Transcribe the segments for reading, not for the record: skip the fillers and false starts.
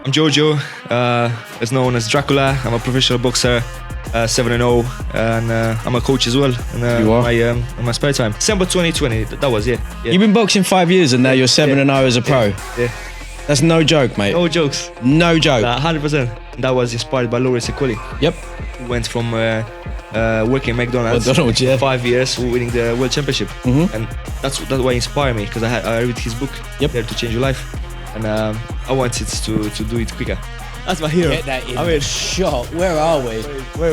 I'm Giorgio, as known as Dracula. I'm a professional boxer, 7-0, and I'm a coach as well. And, you are? in my spare time. December 2020, that was, yeah. You've been boxing 5 years and now you're 7-0 as a pro. Yeah. That's no joke, mate. No jokes. No joke. 100%. That was inspired by Lawrence Equali. Yep. Who went from working at McDonald's yeah. for 5 years, winning the world championship. And that's why it inspired me, because I read his book, Dare to Change Your Life. And I wanted to do it quicker. That's my hero. Get that in shot. Where are we?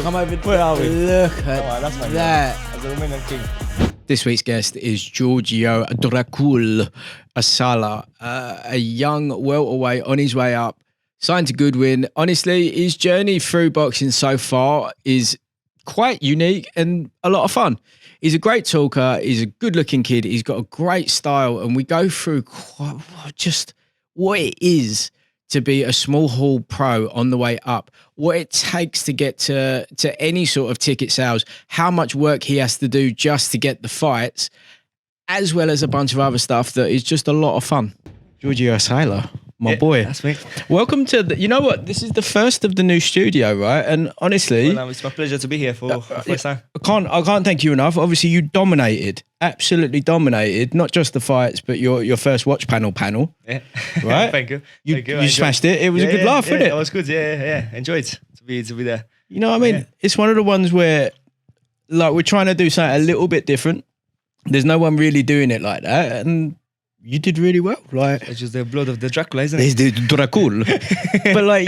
Come over. Where are we? Look at that's my that. hero. As a Romanian king. This week's guest is Giorgio Dracula Isaila, a young welterweight on his way up, signed to Goodwin. Honestly, his journey through boxing so far is quite unique and a lot of fun. He's a great talker. He's a good-looking kid. He's got a great style, and we go through just what it is to be a small hall pro on the way up, what it takes to get to any sort of ticket sales, how much work he has to do just to get the fights, as well as a bunch of other stuff that is just a lot of fun. Giorgio Isaila, my boy. That's me. Welcome to you know what? This is the first of the new studio, right? And honestly, well, it's my pleasure to be here for first time. I can't thank you enough. Obviously, you dominated, absolutely dominated, not just the fights, but your first watch panel. Yeah. Right? Thank you. You smashed it. It was a good laugh, wasn't it? It was good. Yeah. Enjoyed to be there. You know what I mean? Yeah. It's one of the ones where, like, we're trying to do something a little bit different. There's no one really doing it like that, and you did really well. Like, it's just the blood of the Dracula, isn't it? It's the Dracula. But like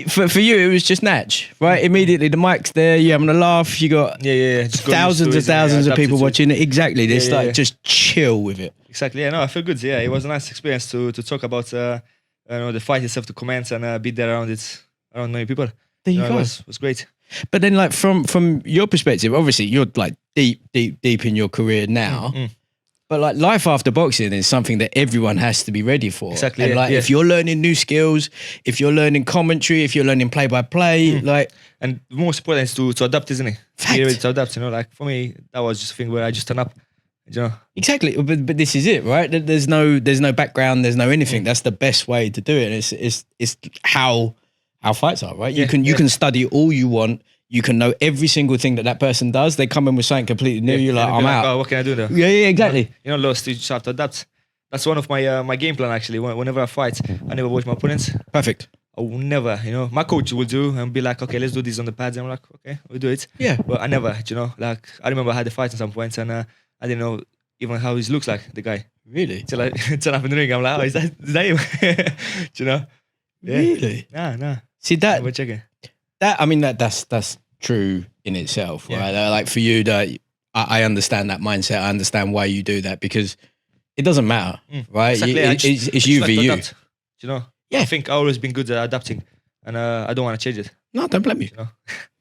for you, it was just natch, right? Immediately the mic's there, you're having a laugh. You got thousands of people watching it. Exactly. They start just chill with it. Exactly. Yeah. No, I feel good. Yeah, it was a nice experience to talk about the fight itself, to comment and be there around many people. There you go. It was great. But then, like, from your perspective, obviously you're like deep in your career now. But like, life after boxing is something that everyone has to be ready for. Exactly. And like, if you're learning new skills, if you're learning commentary, if you're learning play-by-play, like, and the most important is to adapt, isn't it? Fact. Be ready to adapt. Like for me, that was just a thing where I just turn up. Exactly. But this is it, right? There's no background. There's no anything. That's the best way to do it. And it's how fights are, right? You can study all you want. You can know every single thing that person does. They come in with something completely new. You're like, I'm out. Oh, what can I do there? Yeah, exactly. Lost, you just have to adapt. That's one of my game plan, actually. Whenever I fight, I never watch my opponents. Perfect. I will never, my coach will do and be like, okay, let's do this on the pads. And I'm like, okay, we'll do it. Yeah. But I never, like, I remember I had a fight at some point and I didn't know even how he looks like, the guy. Really? Till I turn up in the ring, I'm like, oh, is that him? Yeah. Really? Nah. See, we're checking. That's true in itself, right? Like for you, I understand that mindset. I understand why you do that, because it doesn't matter, right? Exactly. It's you like v you. Adapt, Yeah. I think I've always been good at adapting, and I don't want to change it. No, don't blame you.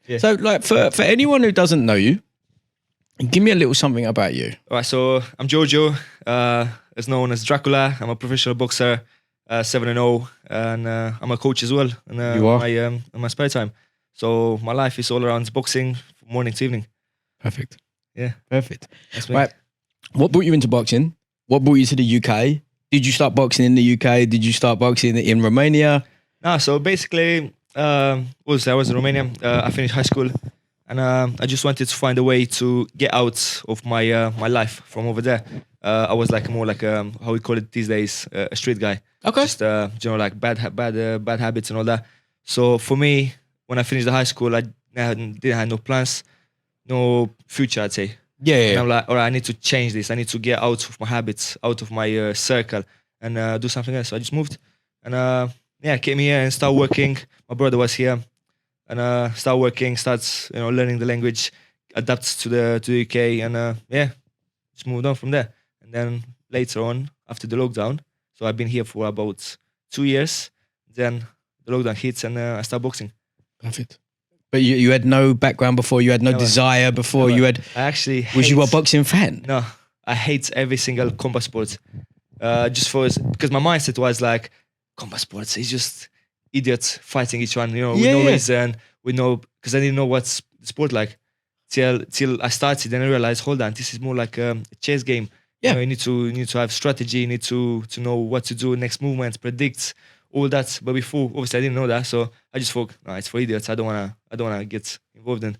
Yeah. So, like, for anyone who doesn't know you, give me a little something about you. All right, so I'm Giorgio, as known as Dracula. I'm a professional boxer, 7-0, and I'm a coach as well. And you are? In my spare time. So my life is all around boxing, morning to evening. Perfect. Yeah. Perfect. That's me. Right. What brought you into boxing? What brought you to the UK? Did you start boxing in the UK? Did you start boxing in Romania? No, so basically, I was in Romania. I finished high school, and I just wanted to find a way to get out of my my life from over there. I was like more like how we call it these days, a street guy. Okay. Just like bad habits and all that. So for me, when I finished the high school, I didn't have no plans, no future, I'd say. Yeah. And I'm like, all right, I need to change this. I need to get out of my habits, out of my circle, and do something else. So I just moved, and came here and started working. My brother was here, and started working, learning the language, adapt to the UK, and just moved on from there. And then later on, after the lockdown, so I've been here for about 2 years. Then the lockdown hits, and I started boxing. Perfect. But you had no background before. You had no desire before. Never. You had. I actually. Was you a boxing fan? No, I hate every single combat sport. Because my mindset was like, combat sports is just idiots fighting each one. With no reason. Because I didn't know what's the sport like. Till I started, and I realized, hold on, this is more like a chess game. Yeah. You need to have strategy. You need to know what to do, next movements, predict all that. But before, obviously, I didn't know that, so I just thought, no, it's for idiots. I don't wanna get involved in.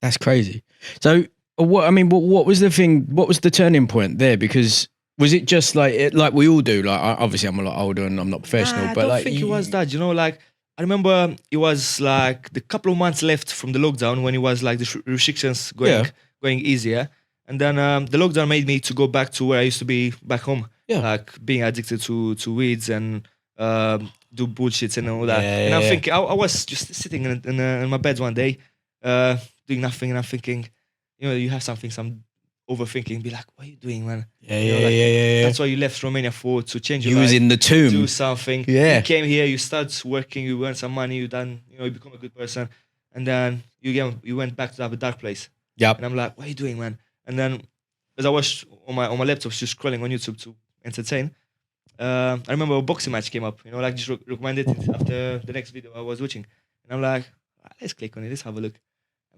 That's crazy. So what? I mean, what was the thing? What was the turning point there? Because was it just like we all do? Like obviously, I'm a lot older and I'm not professional, Nah, but I don't like think it was that. Like I remember it was like the couple of months left from the lockdown when it was like the restrictions going easier, and then the lockdown made me to go back to where I used to be back home. Yeah. Like being addicted to weeds and do bullshits and all that. Yeah, and yeah, I'm yeah. thinking, I was just sitting in my bed one day, doing nothing, and I'm thinking, you have some overthinking, be like, what are you doing, man? Yeah. That's why you left Romania for, to change your You life. was in the tomb. Do something. Yeah. You came here, you start working, you earn some money, you become a good person, and then you went back to have a dark place. Yep. And I'm like, what are you doing, man? And then as I was on my laptop, just scrolling on YouTube to entertain, I remember a boxing match came up. Like just recommended it after the next video I was watching, and I'm like, let's click on it, let's have a look.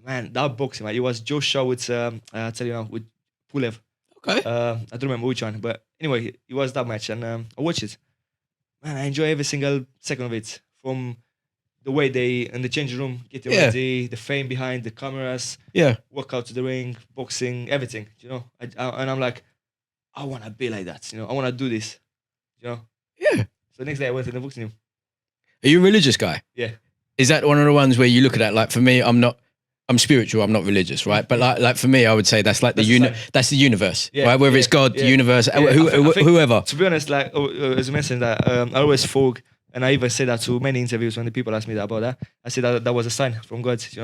Man, that boxing match, it was Joe Shaw with I tell you now, with Pulev. Okay. I don't remember which one, but anyway, it was that match, and I watched it. Man, I enjoy every single second of it. From the way they in the changing room getting ready, the fame behind the cameras, walk out to the ring, boxing, everything. And I'm like, I want to be like that. I want to do this. Yeah. So next day I went to the boxing gym. Are you a religious guy? Yeah. Is that one of the ones where you look at that? Like for me, I'm spiritual. I'm not religious, right? But like for me, I would say that's like that's the universe, right? Whether it's God, the universe, I think, whoever. To be honest, like as you mentioned that, I always thought, and I even say that to many interviews when the people ask me about that. I say that was a sign from God. This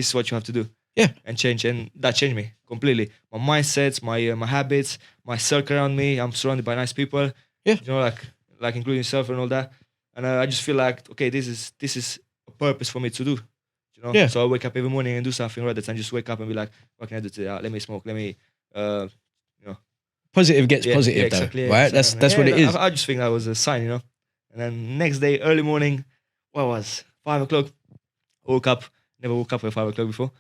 is what you have to do. Yeah. And change, and that changed me completely. My mindsets, my habits, my circle around me. I'm surrounded by nice people. Yeah. Like including yourself and all that. And I just feel like, okay, this is a purpose for me to do. Yeah. So I wake up every morning and do something rather than just wake up and be like, what can I do today? Let me smoke. Let me, Positive gets positive, yeah, exactly, though, right? Exactly. That's what it is. I just think that was a sign, And then next day, early morning, what was 5 o'clock? Woke up. Never woke up at 5 o'clock before.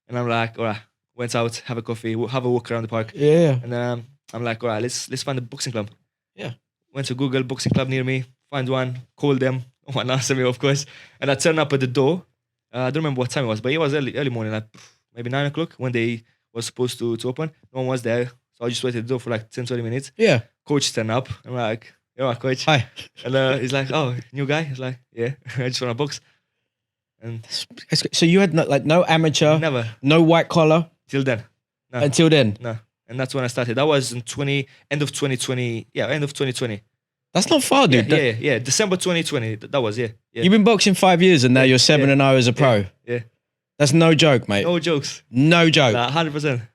And I'm like, all right, went out, have a coffee, have a walk around the park. Yeah. And then I'm like, all right, let's find a boxing club. Yeah. Went to Google boxing club near me, find one, called them. No one answered me, of course. And I turned up at the door. I don't remember what time it was, but it was early morning, like maybe 9 o'clock when they were supposed to open. No one was there. So I just waited at the door for like 10, 20 minutes. Yeah. Coach turned up. I'm like, yeah, coach. Hi. And he's like, oh, new guy? He's like, yeah, I just want to box. And So you had no amateur, never. no white collar Till then. No. until then. No. And that's when I started. That was in end of 2020. Yeah, end of 2020. That's not far, dude. Yeah. December 2020. That was, yeah. You've been boxing 5 years and now you're 7-0 as a pro. Yeah. That's no joke, mate. No jokes. No joke. Nah, 100%.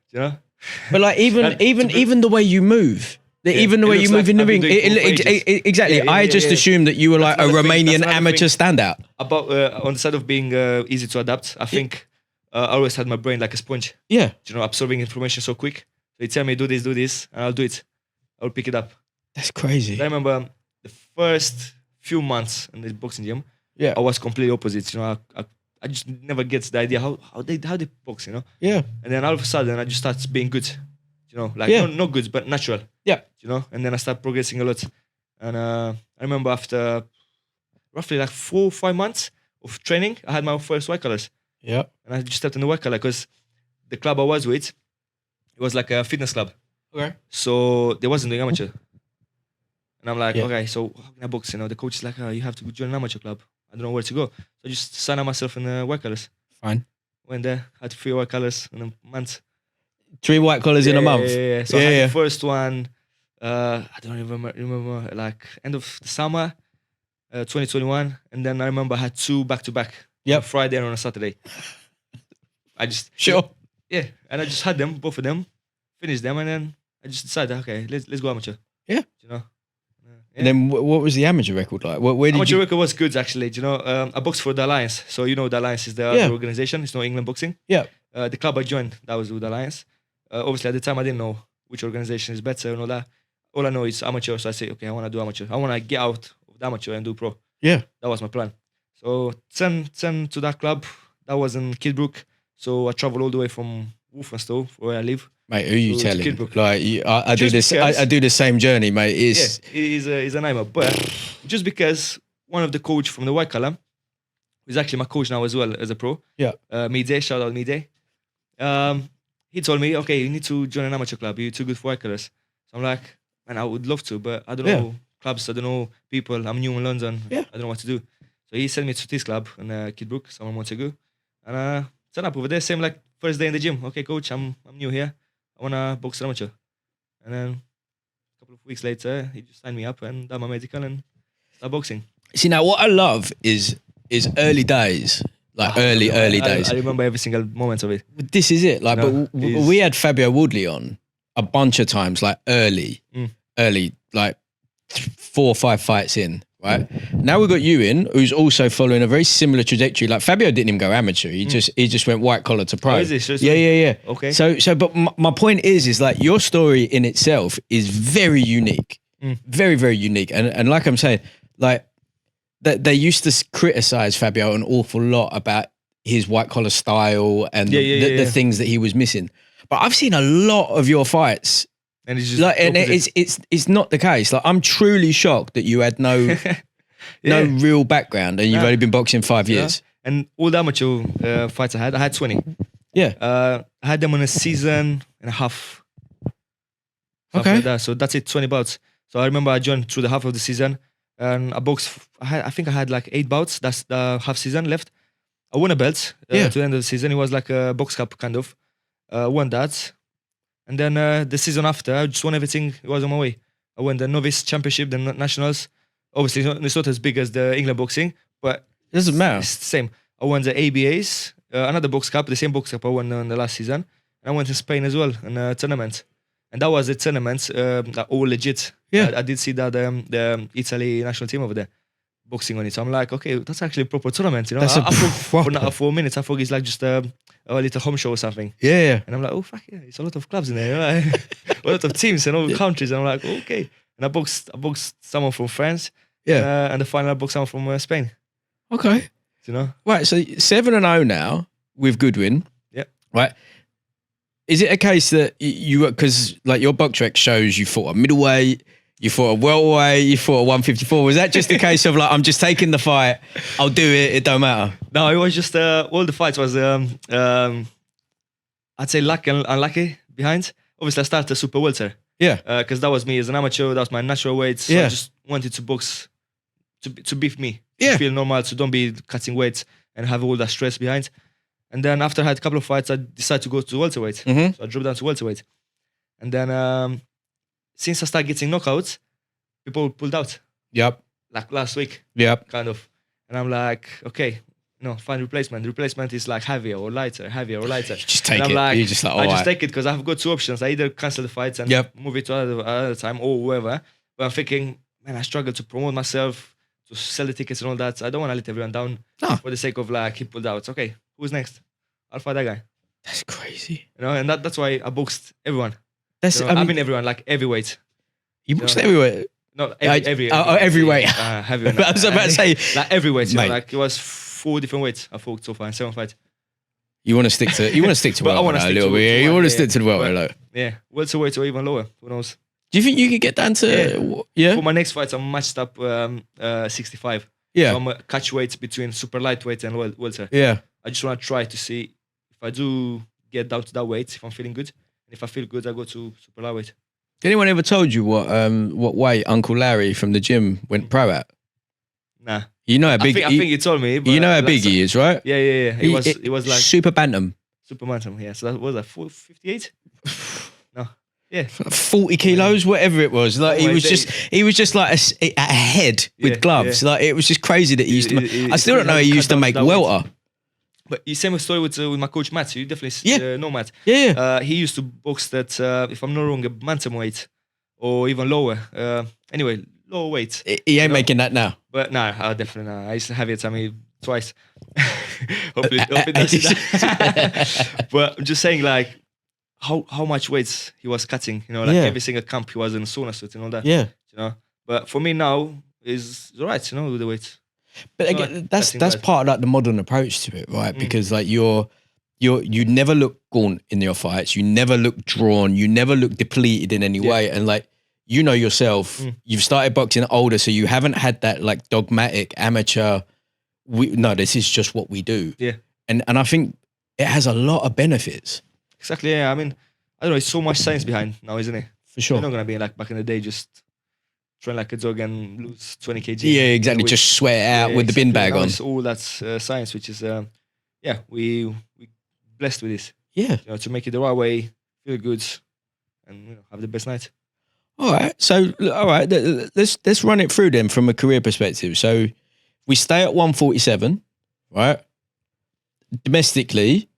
But like even the way you move, even the way you move in the ring, exactly. I just assumed that you were like a Romanian amateur standout. About on the side of being easy to adapt, I think I always had my brain like a sponge. Yeah. Absorbing information so quick. They tell me do this, and I'll do it. I'll pick it up. That's crazy. I remember the first few months in the boxing gym. Yeah. I was completely opposite. I just never get the idea how they box. Yeah. And then all of a sudden I just start being good. Not good, but natural. Yeah. And then I start progressing a lot. And I remember after roughly like 4 or 5 months of training, I had my first white colors. Yeah. And I just stepped in the white color because the club I was with, it was like a fitness club. Okay. So they wasn't doing amateur. And I'm like, Yeah. okay, so how can I box? The coach is like, you have to join an amateur club. I don't know where to go. So I just signed up myself in the white colors. Fine. Went there, had 3 white colors in a month. 3 white collars in a month. Yeah. So I had the first one, I don't even remember, like end of the summer, 2021. And then I remember I had 2 back-to-back. Yep. On a Friday and on a Saturday. I just... Sure. Yeah. And I just had them, both of them, finished them, and then I just decided, okay, let's go amateur. Yeah. Yeah. And then what was the amateur record like? Where did amateur you... record was good, actually. I boxed for the Alliance. So the Alliance is the organization. It's not England Boxing. Yeah. The club I joined, that was with the Alliance. Obviously, at the time, I didn't know which organization is better and all that. All I know is amateur. So I say, okay, I want to do amateur. I want to get out of the amateur and do pro. Yeah. That was my plan. So send to that club. That was in Kidbrook. So I traveled all the way from Wolfenstow, where I live. Mate, who you to telling? Kidbrook. Like, I do Just this. because- I do the same journey, mate. It's he's a nightmare. But just because one of the coach from the white collar, who's actually my coach now as well as a pro, yeah, Midday, shout out Midday. He told me, okay, you need to join an amateur club. You're too good for white collars. So I'm like, man, I would love to, but I don't know clubs. I don't know people. I'm new in London. Yeah. I don't know what to do. So he sent me to this club in Kidbrook, some months ago, and turn up over there. Same like first day in the gym. Okay, coach, I'm new here. I wanna box amateur. And then a couple of weeks later, he just signed me up and done my medical and started boxing. See, now what I love is early days, like early days. I remember every single moment of it. This is it. Like, No, but it is. we had Fabio Woodley on a bunch of times, like early, like 4 or 5 fights in. Right now we've got you in, who's also following a very similar trajectory. Like Fabio didn't even go amateur; he just went white collar to pro. Oh, is it? So- Yeah. Okay. So, but my point is like your story in itself is very unique, very, very unique. And like I'm saying, like that they used to criticize Fabio an awful lot about his white collar style and the things that he was missing. But I've seen a lot of your fights. And it's just Like, and opposite. it's not the case. Like, I'm truly shocked that you had no real background and you've only been boxing 5 years. And all the amateur fights I had 20. Yeah. I had them on a season and a half. Okay. Like that. So that's it, 20 bouts. So I remember I joined through the half of the season and I boxed. I think I had like 8 bouts. That's the half season left. I won a belt to the end of the season. It was like a box cup kind of. Won that. And then the season after, I just won everything. It was on my way. I won the novice championship, the nationals. Obviously, it's not as big as the England boxing, but It doesn't matter. it's the same. I won the ABAs, another box cup, the same box cup I won in the last season. And I went to Spain as well in a tournament. And that was a tournament, that all legit. Yeah. I did see that the Italy national team over there boxing on it. So I'm like, okay, that's actually a proper tournament, you know. That's I thought proper. for 4 minutes, I thought it's like just a little home show or something. Yeah. And I'm like, oh, fuck yeah, it's a lot of clubs in there, you know? A lot of teams and all countries. And I'm like, okay. And I boxed someone from France. Yeah. And the final I boxed someone from Spain, Okay. you know? Right. So 7-0 now with Goodwin. Yeah. Right. Is it a case that you, because like your box rec shows you fought a middleweight, you fought a welterweight, you fought a 154. Was that just a case of like, I'm just taking the fight, I'll do it, it don't matter? No, it was just, all the fights was, I'd say lucky and unlucky behind. Obviously, I started super welter. Yeah. Because that was me as an amateur, that was my natural weight. So Yeah. I just wanted to box, to beef me. Yeah. To feel normal, so don't be cutting weights and have all that stress behind. And then after I had a couple of fights, I decided to go to welterweight. Mhm. So I dropped down to welterweight. And then since I started getting knockouts, people pulled out. Yep. Like last week, Yep. kind of. And I'm like, okay, no, find replacement. The replacement is like heavier or lighter. You just take And I'm it. like, You're just like, I all just right. take it because I've got 2 options. I either cancel the fights and Yep. move it to another time or whatever. But I'm thinking, man, I struggle to promote myself, to sell the tickets and all that. I don't want to let everyone down No. for the sake of like he pulled out. Okay, who's next? I'll fight that guy. That's crazy. You know, and that's why I boxed everyone. That's, You know, I mean, everyone, like heavyweight. you boxed know, everywhere. No, Heavyweight. Heavyweight. I was about to say, like everyweight. You know, Mate. like it was 4 different weights I fought so far in 7 fights. you want to stick to But I wanna welterweight a stick little to- bit. to You one, want to yeah. stick to the welterweight. But- Like. Yeah, welterweight or even lower. Who knows? Do you think you could get down to yeah? For my next fights, I'm matched up 65. Yeah. So I'm a catch weight between super lightweight and welter. Yeah. I just want to try to see if I do get down to that weight, if I'm feeling good. And if I feel good, I go to super lightweight. Did anyone ever told you what weight Uncle Larry from the gym went pro at? Nah. You know how big. I think you told me. But you know how last big time- he is, right? Yeah. It was like super bantam, super bantam. Yeah. So that was like 58. No. Yeah. 40 kilos, whatever it was. Like Oh, he was just like a head with Yeah, gloves. yeah. Like it was just crazy that he used to. I still don't know he cut used to down make that weight. welter. But you same story with my coach Matt. You definitely know Matt. Yeah. He used to box that, if I'm not wrong, a bantamweight or even lower. Anyway, lower weight. He ain't know- making that now. But no, definitely not. I used to have it at me twice. hopefully it doesn't. But I'm just saying, like, how much weights he was cutting. You know, like Yeah. every single camp he was in a sauna suit and all that. Yeah. You know. But for me now is alright. You know, with the weights. But So, again, like, that's cutting part bad. of like the modern approach to it, right? Because like you're you never look gaunt in your fights. You never look drawn. You never look depleted in any way. And like, you know yourself, you've started boxing older, so you haven't had that like dogmatic amateur. No, this is just what we do. Yeah. And I think it has a lot of benefits. Exactly. Yeah. I mean, I don't know. It's so much science behind now, isn't it? For sure. You're not gonna be like back in the day, just train like a dog and lose 20 kg. Yeah, exactly. Just sweat it out with the bin bag now on. It's all that's science, which is we blessed with this. Yeah. You know, to make it the right way, feel good, and have the best night. All right. So, all right, let's run it through then from a career perspective. So, we stay at 147, right? Domestically,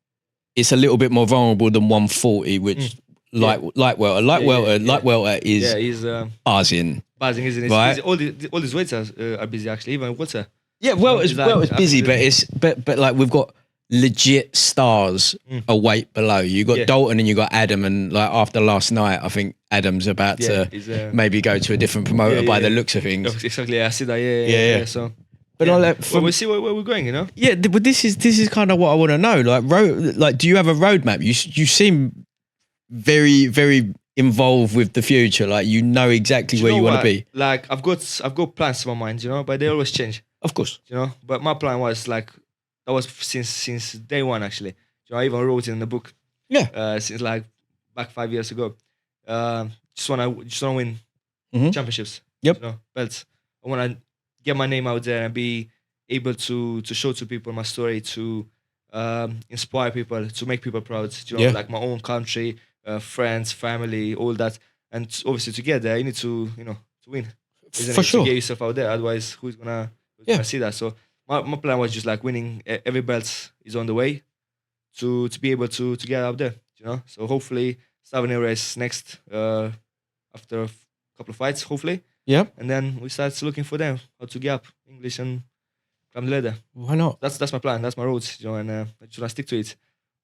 it's a little bit more vulnerable than 140, which light welter is he's buzzing. buzzing, isn't it? Right. Busy. All these weights are busy actually. Even welter. Yeah, welter's busy, but like we've got legit stars a weight below. You got Dalton and you got Adam, and like after last night, I think Adam's about to maybe go to a different promoter by the looks of things. Exactly. I see that. Yeah. So, but we'll see where we're going. You know. Yeah, but this is kind of what I want to know. Like, do you have a roadmap? You seem very, very involved with the future. Like, you know exactly where you want to be. Like, I've got plans in my mind, you know, but they always change. Of course, you know. But my plan was like that was since day one actually. You know, I even wrote it in the book. Yeah. Since like back 5 years ago. Just wanna win championships. Yep. You know, belts. I wanna get my name out there and be able to show to people my story, to inspire people, to make people proud. You know, like my own country, friends, family, all that. And obviously to get there, you need to win. For sure. To get yourself out there. Otherwise, who's gonna see that? So my plan was just like winning. Every belt is on the way to be able to get out there. You know. So hopefully starting a race next after a couple of fights. Hopefully. Yeah. And then we start looking for them how to get up English and climb the ladder. Why not? That's my plan. That's my road. You know, and I just wanna stick to it.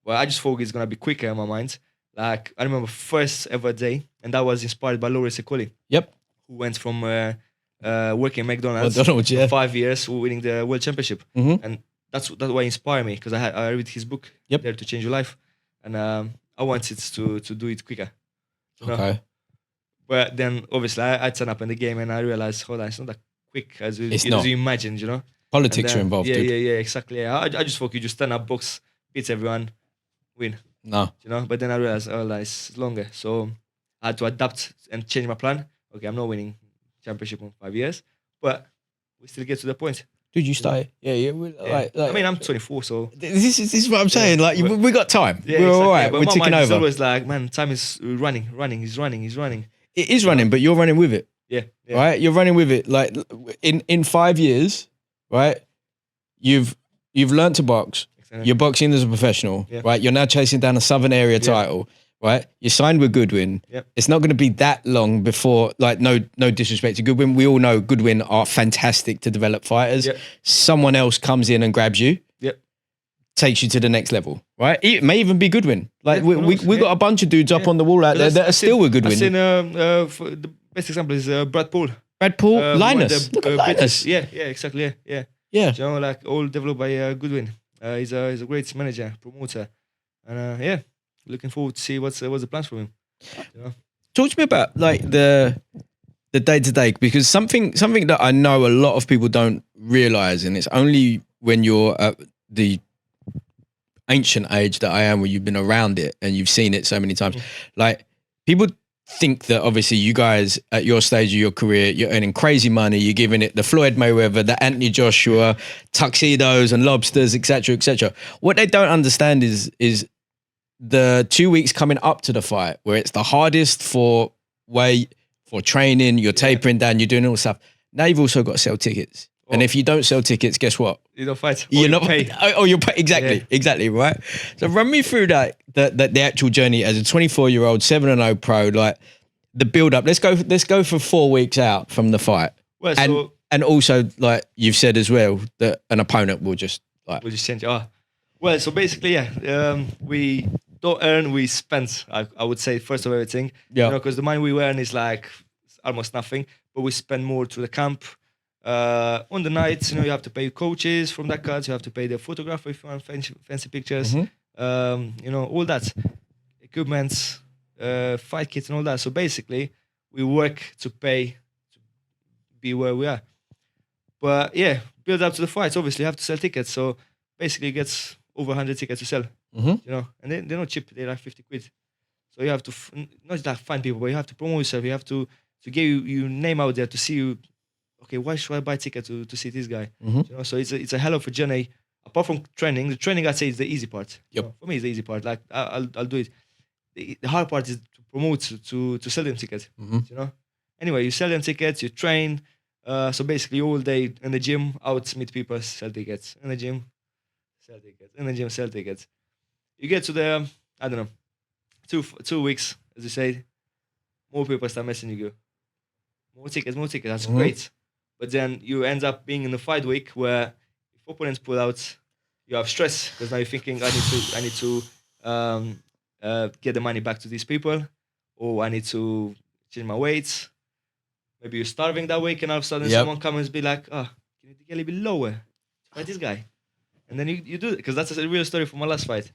But I just thought it's gonna be quicker in my mind. Like I remember first ever day, and that was inspired by Laura Secoli. Yep. Who went from working at McDonald's for 5 years, winning the world championship, and that's why inspired me, because I read his book, Dare to Change Your Life, and I wanted to do it quicker. Okay. But then obviously I turned up in the game and I realized, hold on, it's not that quick as you imagined, you know. Politics are involved. Yeah, exactly. Yeah. I just thought you just stand up, box, beat everyone, win. No. You know, but then I realized, it's longer. So I had to adapt and change my plan. Okay, I'm not winning championship in 5 years, but we still get to the point. Dude, you started. Yeah. Like, I mean, I'm 24, so this is what I'm saying. Like, we got time. Yeah, we're exactly. all right. But We're my ticking mind is over. always like, man, time is running. He's running. It is running, but you're running with it. Yeah. Right? You're running with it. Like in 5 years, right? You've learned to box. Exactly. You're boxing as a professional, right? You're now chasing down a Southern area title, right? You signed with Goodwin. Yep. It's not going to be that long before, like, no disrespect to Goodwin. We all know Goodwin are fantastic to develop fighters. Yep. Someone else comes in and grabs you. Yep. Takes you to the next level, right? It may even be Goodwin. Like we got a bunch of dudes up on the wall out there that are still with Goodwin. The best example is Brad Paul. Linus. Look at Linus. Yeah, exactly. Yeah. You know, like all developed by Goodwin. He's a great manager, promoter, and looking forward to see what's the plans for him. You know? Talk to me about like the day-to-day, because something that I know a lot of people don't realize, and it's only when you're at the ancient age that I am, where you've been around it and you've seen it so many times. Like, people think that obviously you guys at your stage of your career, you're earning crazy money, you're giving it the Floyd Mayweather, the Anthony Joshua, tuxedos and lobsters, etc., etc. What they don't understand is the 2 weeks coming up to the fight, where it's the hardest for weight, for training, you're tapering down, you're doing all this stuff. Now you've also got to sell tickets. And if you don't sell tickets, guess what? You don't fight. You're not pay. Oh, you'll pay. Exactly, right? So run me through that the actual journey as a 24-year-old, 7-0 pro, like the build up. Let's go for 4 weeks out from the fight. Well, and also, like you've said as well, that an opponent will just change. Well, so basically, we don't earn, we spend. I would say first of everything. Yeah. You know, because the money we earn is like almost nothing, but we spend more to the camp. On the nights, you know, you have to pay coaches from that cards. You have to pay the photographer if you want fancy pictures. all that equipment, fight kits and all that. So basically, we work to pay to be where we are. But yeah, build up to the fights. Obviously, you have to sell tickets. So basically, it gets over 100 tickets to sell. Mhm. And they're not cheap. They're like 50 quid. So you have to not just like find people, but you have to promote yourself. You have to get your name out there to see you. Okay, why should I buy a ticket to see this guy? Mhm. So it's a hell of a journey. Apart from training, the training I'd say is the easy part. Yep. For me, it's the easy part. Like I'll do it. The hard part is to promote, to sell them tickets. Mhm. Anyway, you sell them tickets, you train. So basically, all day in the gym, out meet people, sell tickets. In the gym, sell tickets. In the gym, sell tickets. You get to the I don't know, 2 weeks, as you say, more people start messaging you. More tickets, more tickets. That's great. But then you end up being in the fight week where if opponents pull out, you have stress because now you're thinking, I need to get the money back to these people, or I need to change my weights. Maybe you're starving that week, and all of a sudden someone comes and be like, can you get a little bit lower to fight this guy? And then you do it because that's a real story from my last fight.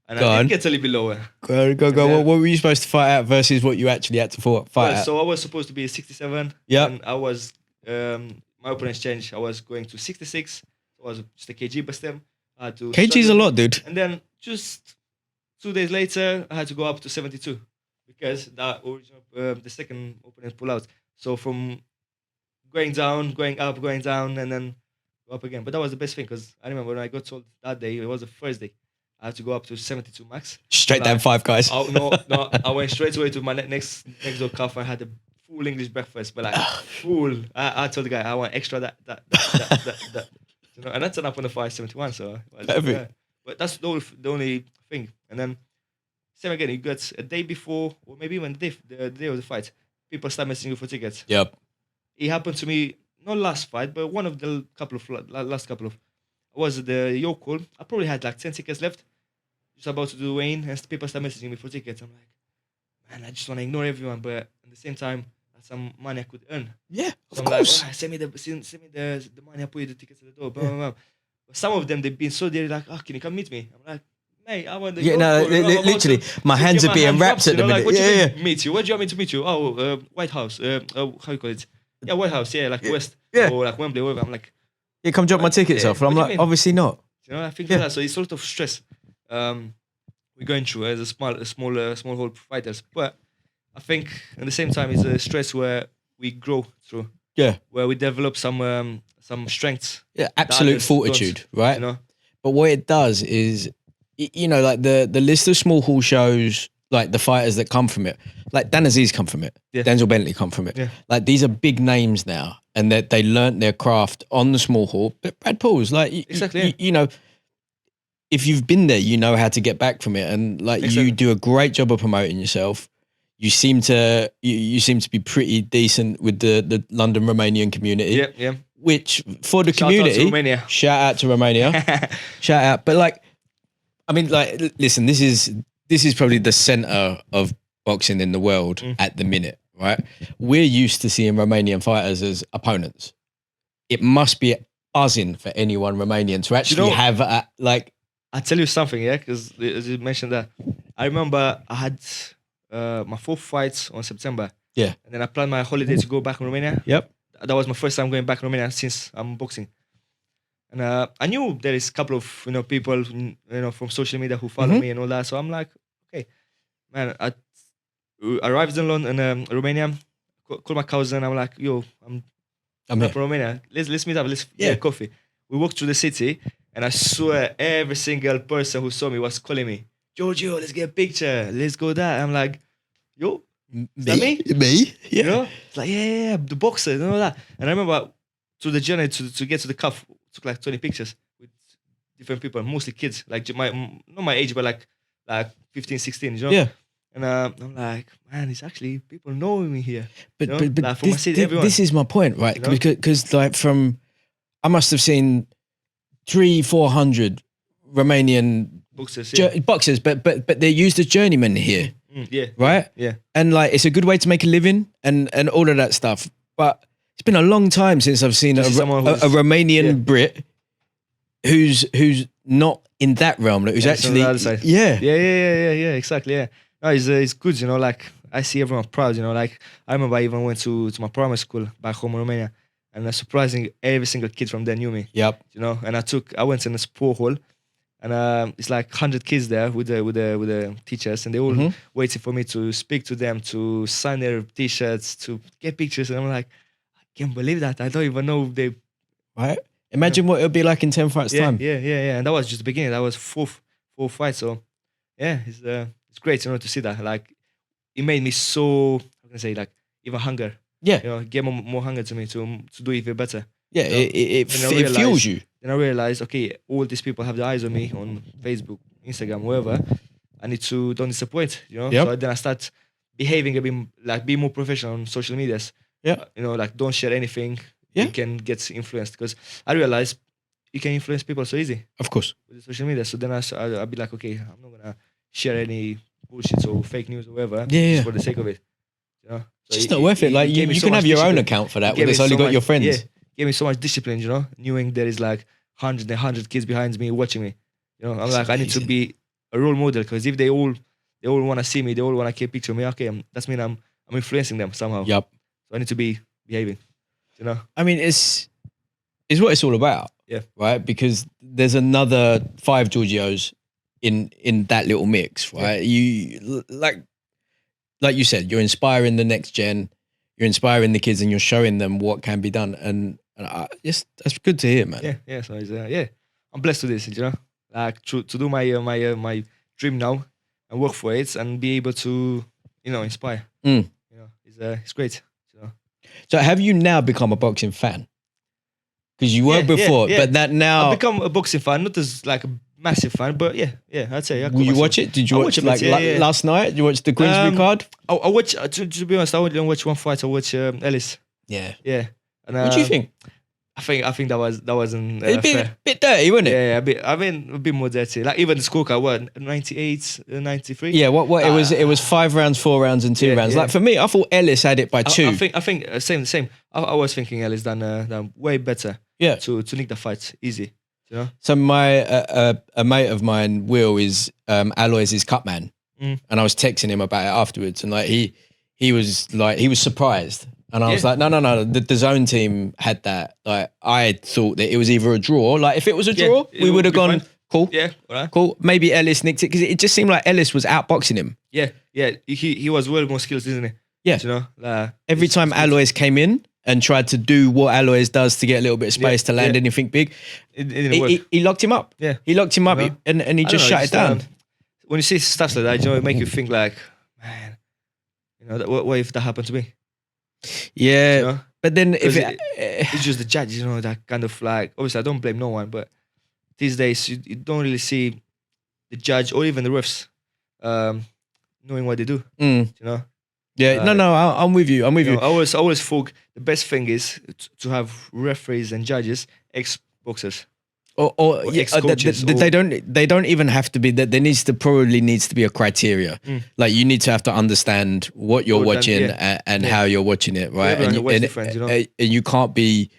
And I did get a little bit lower. Go. What were you supposed to fight at versus what you actually had to fight at? So I was supposed to be 67. Yeah. And I was, my opponents changed. I was going to 66. So I was just a kg best them. I had to kg's a lot, dude. And then just 2 days later, I had to go up to 72 because that original, the second opponent pulled out. So from going down, going up, going down, and then go up again. But that was the best thing because I remember when I got told that day, it was a Thursday. I had to go up to 72 max. Straight down 5 guys. No, I went straight away to my next door calf. I had a full English breakfast, but like full. I told the guy I want extra that. And that's an up on the 571. So, but that's the only thing. And then same again. You got a day before, or maybe even the day of the fight, people start messaging you for tickets. Yep. It happened to me not last fight, but one of the last couple of. Was the Yoko. I probably had like 10 tickets left. Just about to do Wayne, and people start messaging me for tickets. I'm like, man, I just want to ignore everyone, but at the same time, that's some money I could earn. Yeah, so of I'm course. like, send me the money. I put you the tickets at the door. Blah, blah, blah. But some of them they've been so they're like, can you come meet me? I'm like, mate, I want the literally, my hands are being wrapped at the minute. What do you mean meet you? Where do you want me to meet you? Oh, White House. How you call it? Yeah, White House. Yeah, like West. Yeah. Or like Wembley. Whatever. I'm like, yeah, come drop my tickets off. And I'm like, obviously not. I think like that. So it's sort of stress we're going through as a small hole fighters. But I think at the same time it's a stress where we grow through. Yeah. Where we develop some strengths. Yeah, absolute fortitude, right? But what it does is, like the list of small hall shows, like the fighters that come from it, like Dan Aziz come from it, Denzel Bentley come from it. Yeah. Like these are big names now, and that they learnt their craft on the small hall. But Brad Paul's like, exactly. If you've been there, you know how to get back from it, and like you do a great job of promoting yourself. You seem to be pretty decent with the London Romanian community. Yeah, yeah. Which for the community, shout out to Romania, shout out. But like, I mean, like, listen, this is probably the center of boxing in the world at the minute, right? We're used to seeing Romanian fighters as opponents. It must be buzzing for anyone Romanian to actually have I'll tell you something, yeah, because as you mentioned that, I remember I had my 4th fight on September. Yeah. And then I planned my holiday to go back in Romania. Yep. That was my first time going back in Romania since I'm boxing. And I knew there is a couple of people from social media who follow me and all that. So I'm like, okay, man. I arrived in London, Romania. Call my cousin. I'm like, yo, I'm from Romania. Let's meet up. Let's get coffee. We walked through the city, and I swear every single person who saw me was calling me, Giorgio, let's get a picture. Let's go there. I'm like, yo, is that me? Me? Yeah. It's like, yeah, the boxer and all that. And I remember through the journey to get to the cuff, took like 20 pictures with different people, mostly kids, like not my age, but like 15, 16, Yeah. And I'm like, man, it's actually people knowing me here. But like from my city, everyone. This is my point, right? Because like I must have seen 300-400 Romanian boxers, but they're used as journeymen here. Yeah. Right? Yeah. And like it's a good way to make a living and all of that stuff. But it's been a long time since I've seen a Romanian Brit who's not in that realm, who's Yeah, it's on the actually other side. yeah. Yeah, exactly. Yeah, no, it's good. You know, like I see everyone proud. You know, like I remember I even went to my primary school back home in Romania, and surprising every single kid from there knew me. Yep. You know, and I went in a sport hall, and it's like 100 kids there with the teachers, and they all waiting for me to speak to them, to sign their t-shirts, to get pictures, and I'm like, I can't believe that. I don't even know they. Right. Imagine what it'll be like in 10 fights time. Yeah. And that was just the beginning. That was fourth fight. So yeah, it's great, you know, to see that. Like it made me so, how can I say, like even hunger. Yeah. You know, get more hunger to me to do even better. Yeah, You know? it fuels you. Then I realized, okay, all these people have their eyes on me on Facebook, Instagram, wherever. I need to don't disappoint, you know. Yep. So then I start behaving a bit like be more professional on social medias. Yeah. You know, like don't share anything. Yeah. You can get influenced because I realized you can influence people so easy Of course. with the social media. So then I'll be like, okay, I'm not gonna share any bullshit or fake news or whatever. Yeah. Just for the sake of it. You know, It's just not worth it. Like you so can much have your own discipline. account for that Gave when it's me only so got much- your friends. Yeah, gave me so much discipline. You know, knowing there is like 100 kids behind me watching me. You know, I'm That's like, I need to amazing. be a role model because if they all want to see me, they all want to take a picture of me. Okay, that's mean I'm influencing them somehow. Yep. So I need to be behaving. You know. I mean, it's what it's all about. Yeah. Right. Because there's another 5 Giorgios in that little mix. Right. You like you said, you're inspiring the next gen. You're inspiring the kids, and you're showing them what can be done. And that's good to hear, man. Yeah. So it's, I'm blessed to this. You know, like to do my dream now and work for it and be able to inspire. Mm. You know, it's great. You know. So have you now become a boxing fan? Because you were Yeah, before, yeah. but that now. I've become a boxing fan, not as like a massive fan, but yeah, I'd say. Will you watch it? Did you I watch watch it a like bit, yeah. last night? Did you watch the Queensbury card? I watch. To be honest, I only watch one fight. I watch Ellis. Yeah. Yeah. And, What do you think? I think that wasn't It's a fair. bit dirty, wasn't it? Yeah, a bit more dirty. Like even the scorecard, what 98, 93. Yeah, what it was 5 rounds, 4 rounds, and 2 Yeah, rounds. yeah. Like for me, I thought Ellis had it by 2. I think same. I was thinking Ellis done way better. Yeah. To nick the fight easy. You know. So my a mate of mine, Will, is Alois' cut man, and I was texting him about it afterwards, and like he was surprised, and I was like, no, the zone team had that. Like I thought that it was either a draw. Like if it was a draw, it we would have would be gone fine. cool. Yeah. All right. Cool. Maybe Ellis nicked it because it just seemed like Ellis was outboxing him. Yeah. He was well more skilled, isn't he? Yeah. You know. Every it's- time it's good. Alois came in and tried to do what Alois does to get a little bit of space to land yeah. anything big, It didn't work. he locked him up. Yeah. He locked him up You know? and he I just don't know, shut it down. When you see stuff like that, you know, it make you think like, man, you know, what if that happened to me? Yeah. You know? But then if Because it's just the judge, you know, that kind of like, obviously I don't blame no one, but these days you don't really see the judge or even the refs knowing what they do, you know. Yeah, no, I'm with you. I'm with You you. know, I always thought the best thing is to have referees and judges, ex-boxers. Or ex-coaches, they don't even have to be that. There needs to be a criteria. Like you need to have to understand what you're Well, watching then, and how you're watching it, right? Everyone And watches different, you know. and you can't be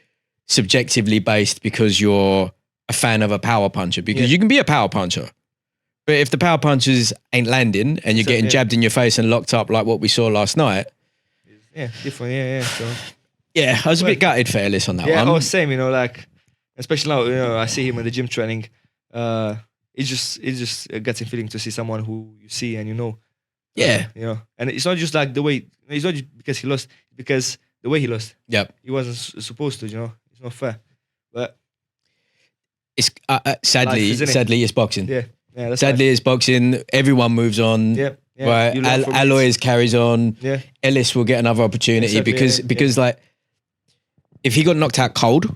subjectively based because you're a fan of a power puncher, because you can be a power puncher. But if the power punches ain't landing and you're getting jabbed in your face and locked up like what we saw last night, Yeah, different. Yeah. So yeah, I was a bit gutted for Ellis on that yeah, one. I was same. You know, like especially now, you know, I see him in the gym training. It's just a gutting feeling to see someone who you see and you know. Yeah. You know, and it's not just like the way. It's not just because he lost, because the way he lost. Yep. He wasn't supposed to. You know, it's not fair. But It's sadly, Life, isn't it? sadly, it's boxing. yeah, that's Sadly, it's boxing. Everyone moves on. life. Yeah. Right, You learn from it. Alois carries on. Yeah. Ellis will get another opportunity Exactly, because like if he got knocked out cold,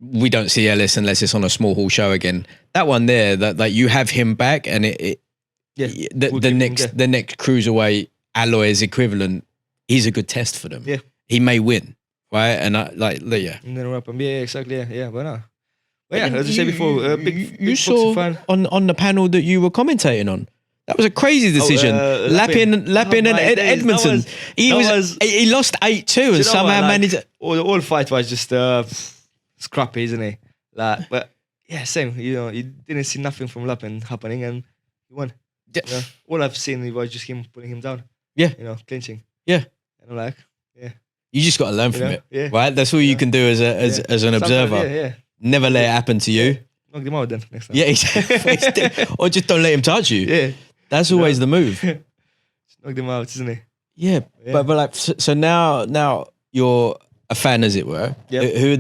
we don't see Ellis unless it's on a small hall show again. That one there, that like you have him back, and the We'll the keep him, next next cruiserweight Alois equivalent, he's a good test for them. Yeah. He may win, right? And yeah. And then wrap him. Yeah, exactly. Yeah, but no. But yeah, as I said before, a big you boxing saw fan. on the panel that you were commentating on. That was a crazy decision. Lappin Oh, and my days. Edmondson. That He lost 8-2 and somehow managed. The whole fight was just scrappy, isn't it? Like, but Yeah, same. You know, you didn't see nothing from Lappen happening, and he won. Yeah. You know? All I've seen was just him putting him down. Yeah. You know, clinching. Yeah. And I'm like, yeah. You just got to learn You from know? it, Yeah. right? That's all you can do as an Sometimes, observer. Yeah. Never let it happen to you. Knock them out then next time. Yeah, exactly. Or just don't let him touch you. Yeah. That's always the move. Just knock them out, isn't it? Yeah, Yeah. but like so now you're a fan, as it were. Yep. Who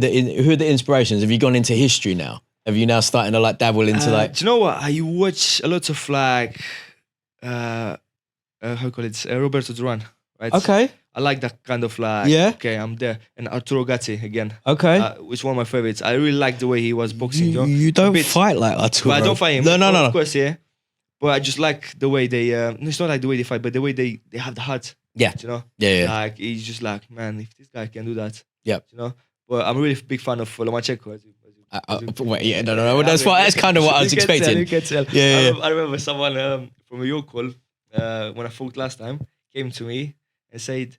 are the inspirations? Have you gone into history now? Have you now starting to like dabble into like? Do you know what? I watch a lot of like, how you call it? Roberto Duran, right? Okay. I like that kind of like. Yeah. Okay, I'm there. And Arturo Gatti again. Okay. Which one of my favorites. I really like the way he was boxing. You don't bit- fight like Arturo. But I don't fight him. No. Of course, yeah. But I just like the way they. It's not like the way they fight, but the way they have the heart. Yeah. You know. Yeah. Like he's just like, man, if this guy can do that. Yep. You know. But I'm a really big fan of Lomachenko. Wait, yeah, no. That's kind of what I was expecting. You can tell. Yeah. I remember someone from a York call when I fought last time came to me and said,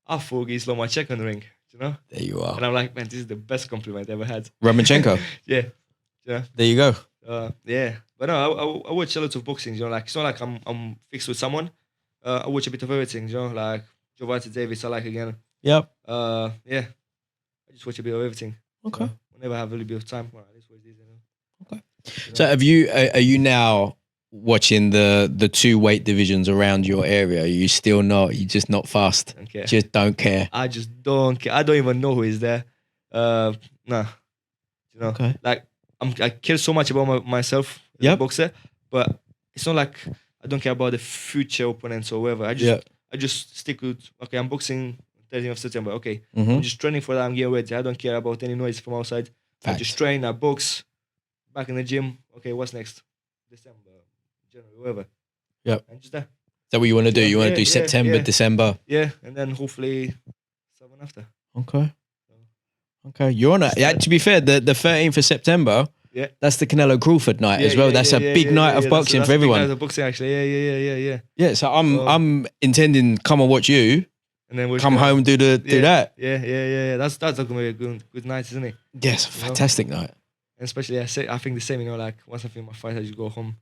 "I fought against Lomachenko in the ring." You know. There you are. And I'm like, man, this is the best compliment I ever had. Romanian-born. Yeah. Yeah. There you go. Yeah, but no, I watch a lot of boxing. You know, like it's not like I'm fixed with someone. I watch a bit of everything. You know, like Gervonta Davis, I like again. Yep. Yeah, I just watch a bit of everything. Okay. So whenever I have a little bit of time, well, this watch this. You know. Okay. You know? So are you now watching the two weight divisions around your area? Are you still not? You just not fast? Don't care. Just don't care. I just don't care. I don't even know who is there. Nah. You know, Okay. like I care so much about myself as a boxer, but it's not like I don't care about the future opponents or whatever. I just stick with, okay, I'm boxing 13th of September. Okay, I'm just training for that. I'm getting ready. I don't care about any noise from outside. I just train, I box, back in the gym. Okay, what's next? December, January, whatever. Yep. And just that. Is that what you want to do? You want to do Yeah, September, yeah. December? Yeah, and then hopefully someone after. Okay. You're on it. Yeah, to be fair, the 13th of September, Yeah. that's the Canelo Crawford night as well. That's a big night of boxing that's for a big everyone. night of boxing, actually. Yeah. Yeah, so I'm intending come and watch you, And then we'll come home, do that. Yeah. That's gonna be a good night, isn't it? Yes, a fantastic night. And especially, I think the same. You know, like once I finish my fight, I just go home.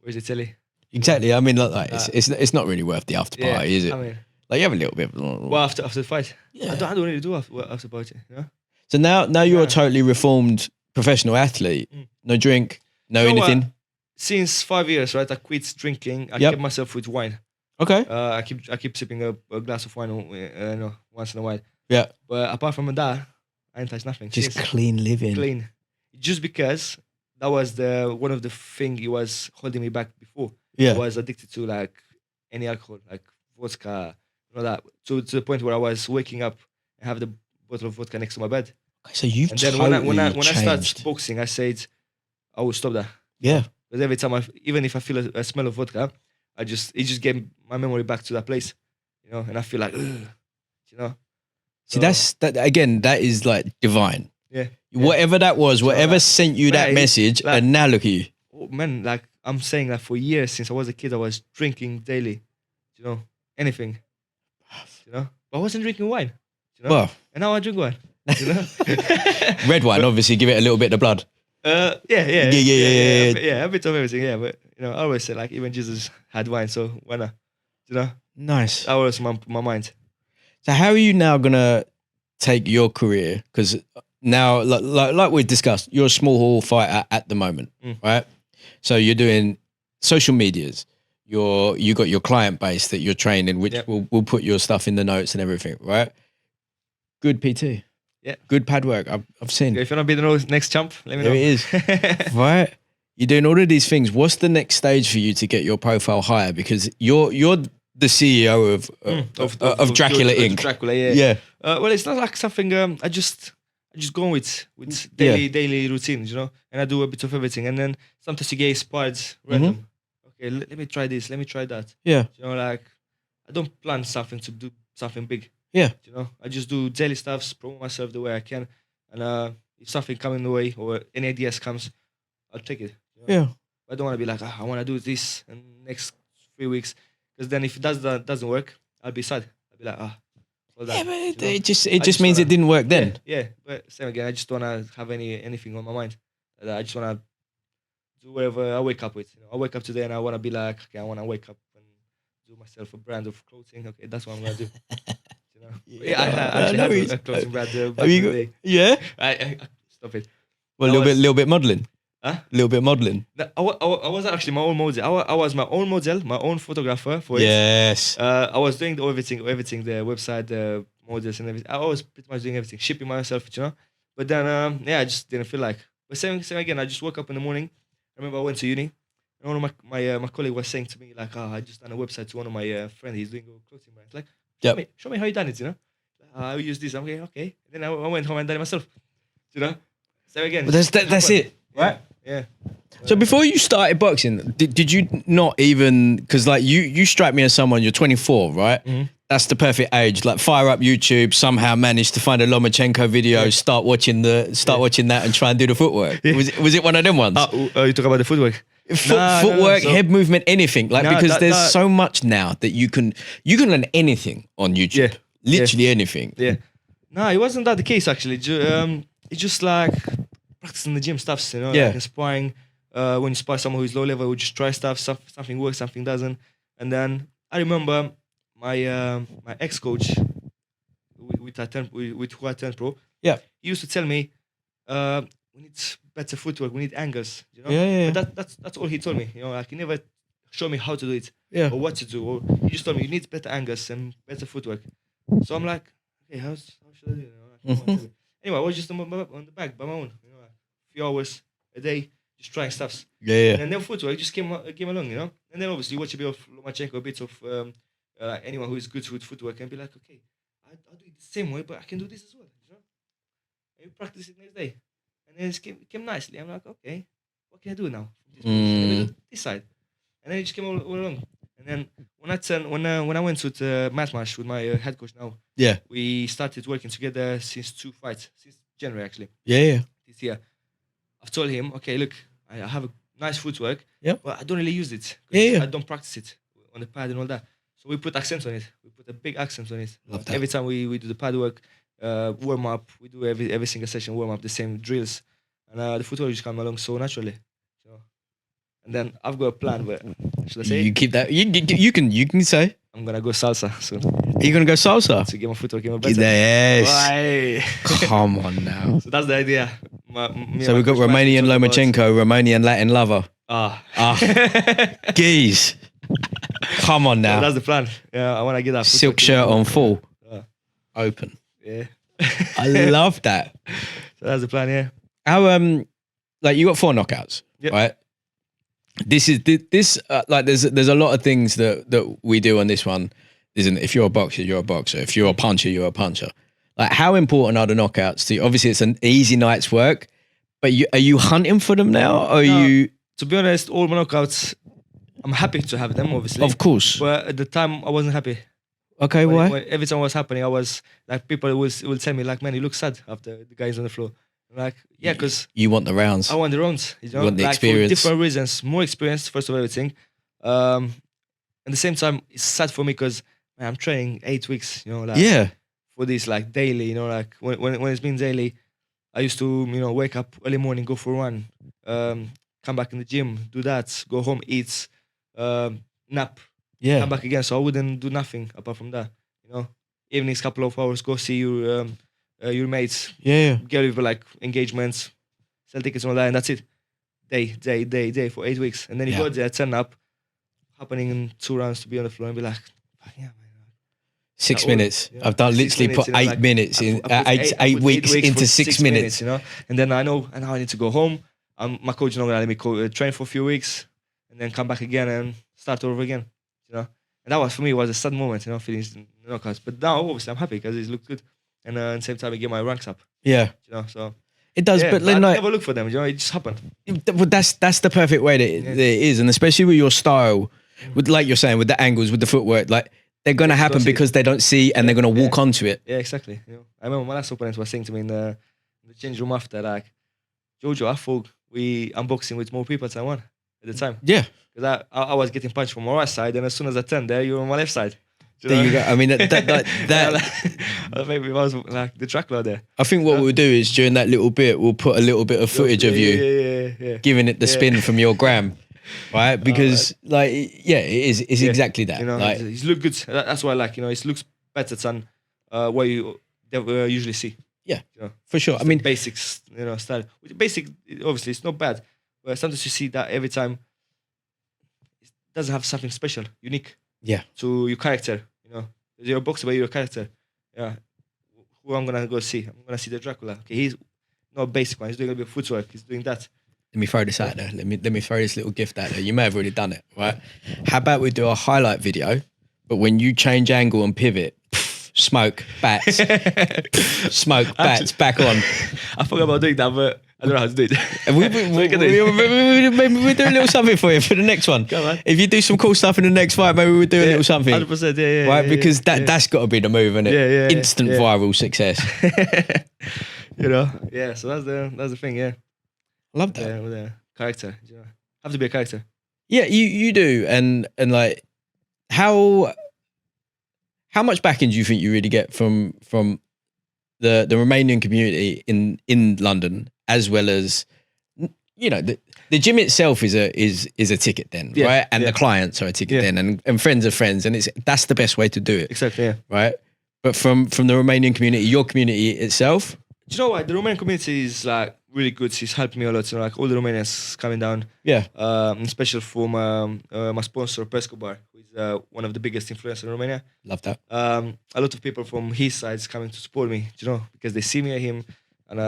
Where's the telly? Exactly. I mean, like it's not really worth the after party, is it? I mean, Like you have a little bit. well, after the fight, Yeah. I don't really do after party. You know? So now you're a Yeah. totally reformed professional athlete. No drink, no You know what? anything. Since 5 years, right? I quit drinking. I Yep. kept myself with wine. Okay. I keep sipping a glass of wine, once in a while. Yeah. But apart from that, I ain't touched nothing. Just Since. clean living. Clean. Just because that was the one of the thing he was holding me back before. Yeah. I was addicted to like any alcohol, like vodka, that. To the point where I was waking up and have the bottle of vodka next to my bed. So you've And then totally when I started changed. boxing, I said I will stop that. Yeah. Because every time even if I feel a smell of vodka, it just gave my memory back to that place, you know. And I feel like, ugh, you know. See, that again. That is like divine. Yeah. Whatever that was, whatever like, sent you that man, message, like- and now look at you. Oh, man, like I'm saying that for years since I was a kid, I was drinking daily, you know, anything, you know. But I wasn't drinking wine, you know. Well, And now I drink wine, you know. red wine, obviously, give it a little bit of blood. Yeah, Yeah. a bit of everything, yeah. But you know, I always say like even Jesus had wine, so why not? You know, Nice. that was my mind. So how are you now gonna take your career? Because now, like we've discussed, you're a small hall fighter at the moment, right? So you're doing social medias. You got your client base that you're training, which will put your stuff in the notes and everything, right? Good PT. Yeah. Good pad work. I've seen. If you want to be the next champ, let me know. There it is. Right. You're doing all of these things. What's the next stage for you to get your profile higher? Because you're the CEO of Dracula Inc. Dracula, yeah. Yeah. Well, it's not like something. I just go with daily routines, you know. And I do a bit of everything, and then sometimes you get inspired random. Okay, let me try this. Let me try that. Yeah. You know, like I don't plan something to do something big. Yeah. You know, I just do daily stuffs, promote myself the way I can, and if something coming the way or any ideas comes, I'll take it. You know? Yeah. I don't want to be like, I want to do this in next 3 weeks, because then if it doesn't work, I'll be sad. I'll be like, well done. Yeah, but You know? it just just means wanna- it didn't work then. Yeah, but same again. I just don't want to have anything on my mind I just wanna do whatever I wake up with. I wake up today and I wanna be like, okay, I wanna wake up and do myself a brand of clothing. Okay, that's what I'm gonna do. Yeah, I actually had a clothing brand back in the day. Yeah. I stop it. Well, a little bit modeling. Huh? A little bit modeling. I was actually my own model. I was my own model, my own photographer for it. Yes. I was doing everything, the website, the models and everything. I was pretty much doing everything, shipping myself, But then, I just didn't feel like. But same again. I just woke up in the morning. I remember I went to uni. And one of my colleague was saying to me like, I just done a website to one of my friends. He's doing a clothing brand. Like, show me how you done it. I use this. I'm like, okay. And then I went home and done it myself. Same again. But that's it, right? Yeah. So before you started boxing, did you not even, because like you strike me as someone, you're 24, right? Mm-hmm. That's the perfect age. Like fire up YouTube, somehow manage to find a Lomachenko video, start watching that and try and do the footwork. Yeah. Was it one of them ones? You talk about the footwork. Footwork, head movement, anything. Like because there's so much now that you can learn anything on YouTube. Yeah. Literally anything. Yeah. No, it wasn't that the case actually. It's just like practicing the gym stuff, like inspiring. When you spar someone who's low level, we just try stuff. Something works, something doesn't. And then I remember my ex-coach with who I turned pro. Yeah, he used to tell me, we need better footwork, we need angles. Yeah. But that's all he told me. Like he never showed me how to do it, or what to do. Or he just told me you need better angles and better footwork. So I'm like, okay, how should I do it? Anyway, I was just on the back by my own, a few hours a day, just trying stuffs. Yeah. And then footwork just came along, And then obviously watch a bit of Lomachenko, a bit of anyone who is good with footwork, and be like, okay, I'll do it the same way, but I can do this as well, And you practice it next day, and then it came nicely. I'm like, okay, what can I do now? This side, and then it just came all along. And then when I went to the mat match with my head coach now, we started working together since 2 fights, since January actually. Yeah. This year, I've told him, okay, look, I have a nice footwork, but I don't really use it. I don't practice it on the pad and all that. So we put accents on it. We put a big accent on it. Love that. Every time we do the pad work, warm up, we do every single session warm up, the same drills, and the footwork just come along so naturally. And then I've got a plan, but should I say? You keep that. You can say. I'm gonna go salsa soon. Are you gonna go salsa? To get my footwork even better. Yes. Why? Come on now. So that's the idea. So we've got Romanian Lomachenko, Romanian Latin lover. Geez. Come on now. So that's the plan. Yeah, I want to get that silk shirt on full. Open. Yeah. I love that. So that's the plan. Yeah. How like you got 4 knockouts, right? This like there's a lot of things that we do on this one, isn't it? If you're a boxer, you're a boxer. If you're a puncher, you're a puncher. Like how important are the knockouts to you? Obviously it's an easy night's work, but are you hunting for them now? Or are you? To be honest, all my knockouts, I'm happy to have them, obviously. Of course. But at the time, I wasn't happy. Okay, why? Every time it was happening, I was like, people will tell me like, man, you look sad after the guys on the floor. I'm like, yeah, because you want the rounds. I want the rounds. You want the like, experience. For different reasons, more experience first of everything. At the same time, it's sad for me because I'm training 8 weeks. For this like daily. Like when it's been daily, I used to wake up early morning, go for a run, come back in the gym, do that, go home, eat, nap. Yeah. Come back again, so I wouldn't do nothing apart from that. Evenings, couple of hours, go see your mates. Yeah. Get over like engagements, sell tickets and all that, and that's it. Day for 8 weeks, and then you go there, turn up, happening in 2 rounds to be on the floor and be like, yeah, man. 6 minutes. I've done literally put 8 minutes in 8 weeks into 6 minutes. And then I know, and now I need to go home. My coach is not gonna let me train for a few weeks, and then come back again and start over again. And that was for me was a sad moment, feeling the knockouts. But now obviously I'm happy because it looked good, and at the same time I get my ranks up. Yeah, so it does. But I like, never look for them. It just happened. But that's the perfect way that it is, and especially with your style, with like you're saying, with the angles, with the footwork, like they're gonna happen because they don't see and they're gonna walk onto it. Yeah, exactly. I remember my last opponent was saying to me in the change room after, like, Giorgio, I thought we unboxing with more people than I won at the time. Yeah. Because I was getting punched from my right side, and as soon as I turned there, you were on my left side. There you go. I mean, that Maybe I was like the Dracula there. I think what we'll do is during that little bit, we'll put a little bit of footage of you Yeah. giving it the spin from your gram, right? Because like, yeah, it's exactly that. You know, like, he's look good. That's why I like. You know, it looks better than what you usually see. yeah, You know, for sure. it's I mean, the basics. You know, style. Basic. Obviously, it's not bad. But sometimes you see that every time it doesn't have something special, unique. Yeah. To your character. You know, you're a boxer, but you're a character. Yeah. Who I'm gonna go see? I'm gonna see the Dracula. Okay, he's not a basic one. He's doing a bit of footwork. He's doing that. let me throw this out there. Let me throw this little gift out there. You may have already done it, right? How about we do a highlight video, but when you change angle and pivot, smoke, bats, smoke, bats, back on. I forgot about doing that, but I don't know how to do it. And we'll do a little something for you for the next one. Come on. If you do some cool stuff in the next fight, maybe we'll do a little something. 100%, yeah. Right, because that's got to be the move, isn't it? Yeah. Instant viral success. You know, yeah. So that's the thing, yeah. I love that. Yeah, with the character, you know, have to be a character. Yeah, you do, and like how much backing do you think you really get from the Romanian community in London, as well as, you know, the gym itself is a ticket then, right? And the clients are a ticket then, and friends are friends, and that's the best way to do it. Exactly, yeah. Right? But from the Romanian community, your community itself. Do you know what? The Romanian community is like really good. It's helped me a lot. You know, like all the Romanians coming down. Yeah. Especially from my sponsor, Pesco Bar, who is one of the biggest influencers in Romania. Love that. A lot of people from his side is coming to support me, you know, because they see me at him, and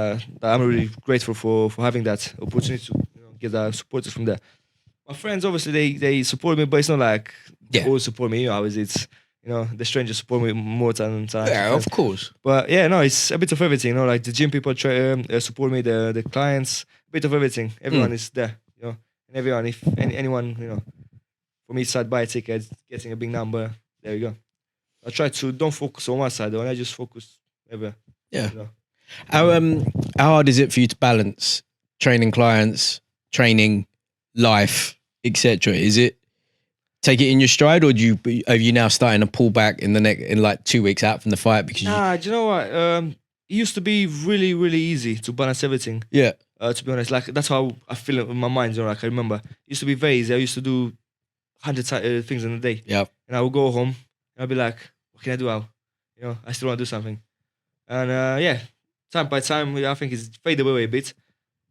I'm really grateful for having that opportunity to, you know, get the supporters from there. My friends, obviously, they support me, but it's not like they all support me. You know, it's, you know, the strangers support me more than Yeah, of course. But yeah, no, it's a bit of everything. You know, like the gym people support me, the clients, a bit of everything. Everyone is there, you know, and everyone, if anyone, you know, from each side buy a ticket, getting a big number, there you go. I try to don't focus on one side, though. I just focus everywhere. Yeah. You know? How hard is it for you to balance training clients, training, life, etc.? Is it take it in your stride, or are you now starting to pull back in like 2 weeks out from the fight because do you know what? It used to be really, really easy to balance everything. Yeah. To be honest, like that's how I feel in my mind. You know, like I remember, it used to be very easy. I used to do 100 things in a day. Yeah. And I would go home and I'd be like, what can I do now? You know, I still want to do something. And time by time, I think it's fade away a bit,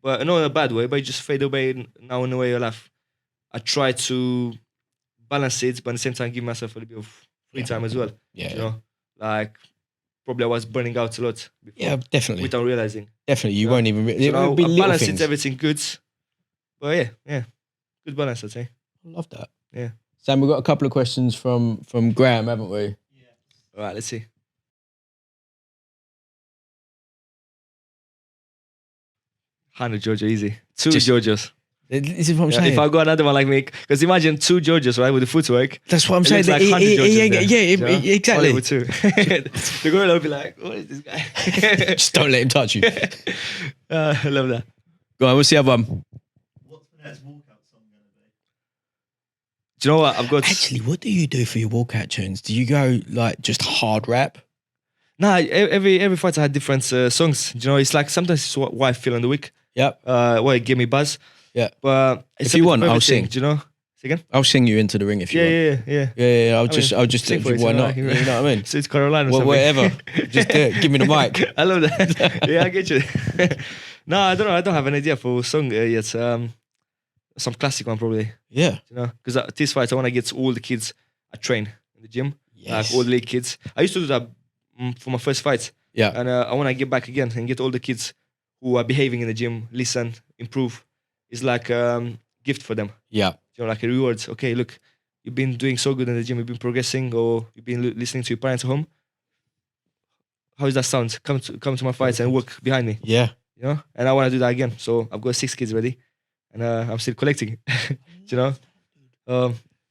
but not in a bad way. But it just fade away now in a way. I try to balance it, but at the same time give myself a little bit of free time as well. Yeah. You know, like probably I was burning out a lot before, Yeah, definitely. without realizing. Definitely, you won't even. So It now would be I little balance things. it, everything good. But yeah, good balance, I'd say. I love that. Yeah. Sam, we've got a couple of questions from Graham, haven't we? All right, let's see. $100 Giorgio, easy. Two Giorgios. This is what I'm saying. If I got another one like me, because imagine two Giorgios, right, with the footwork. That's what I'm It saying. looks like 100 Giorgios there, you know? Exactly. Only with two. The gorilla will be like, what is this guy? Just don't let him touch you. I love that. Go on, what's the other one? What's the next walkout song going to be? Do you know what? I've got... Actually, what do you do for your walkout tunes? Do you go like just hard rap? Nah, every fight I had different songs. Do you know, it's like sometimes it's what I feel in the week. Yep. What it gave me buzz. Yeah. But it's If you a bit want, of I'll everything, sing. Do you know? Say again? I'll sing you into the ring if you want. Yeah. Yeah. I'll just sing for it, why so not? like, You know what I mean? So it's Carolina or something. Whatever. Just do it. Give me the mic. I love that. Yeah, I get you. No, I don't know. I don't have an idea for a song yet. Some classic one probably. Yeah. You know, because this fight I want to get all the kids I train in the gym, Yes. like all the league kids. I used to do that for my first fight, Yeah. and I want to get back again and get all the kids who are behaving in the gym, listen, improve. It's like gift for them. Yeah. You know, like a reward. Okay, look, you've been doing so good in the gym. You've been progressing, or you've been listening to your parents at home. How does that sound? Come to my fights and work behind me. Yeah. You know, and I want to do that again. So I've got 6 kids ready, and I'm still collecting. You know,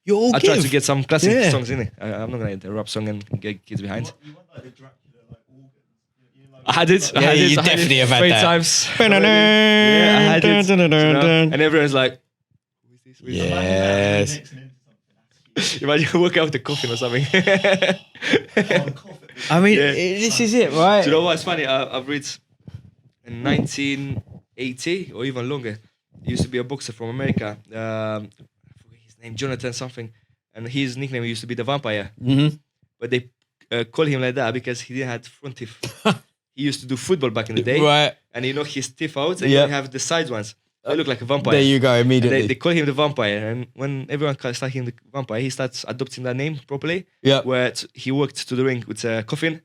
You're all I try give. to get some classic Yeah. songs in it. I'm not gonna get a rap song and get kids behind. You want like the Dracula like organs? You know, like, I had it. Yeah, you definitely have had 3 that. times. Yeah, I had it. You know? And everyone's like, who is this? Who is this? Yes. mixing into something. Imagine working out with a coffin or something. I mean, Yeah. this is it, right? Do you know what's funny? I've read in 1980 or even longer. He used to be a boxer from America. I forget his name, Jonathan something, and his nickname used to be the Vampire. Mm-hmm. But they call him like that because he didn't have front teeth. He used to do football back in the day, Right. and you knock his teeth out, and Yeah. you have the side ones. They look like a vampire. There you go, And immediately. they call him the Vampire, and when everyone starts him the Vampire, he starts adopting that name properly. Yeah. Where he walked to the ring with a coffin.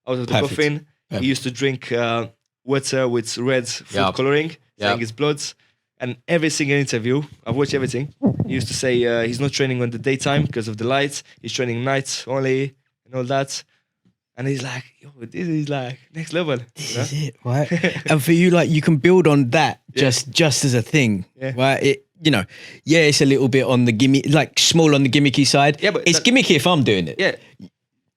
Out of the Perfect. coffin, Perfect. he used to drink water with red food Yep. coloring, Yep. saying it's bloods. And every single interview, I've watched everything. He used to say he's not training on the daytime because of the lights. He's training nights only and all that. And he's like, yo, this is like next level. This is it, right? And for you, like, you can build on that just as a thing, Yeah. right? It, you know, yeah, it's a little bit on the gimmick, like small on the gimmicky side. Yeah, but it's gimmicky if I'm doing it. Yeah.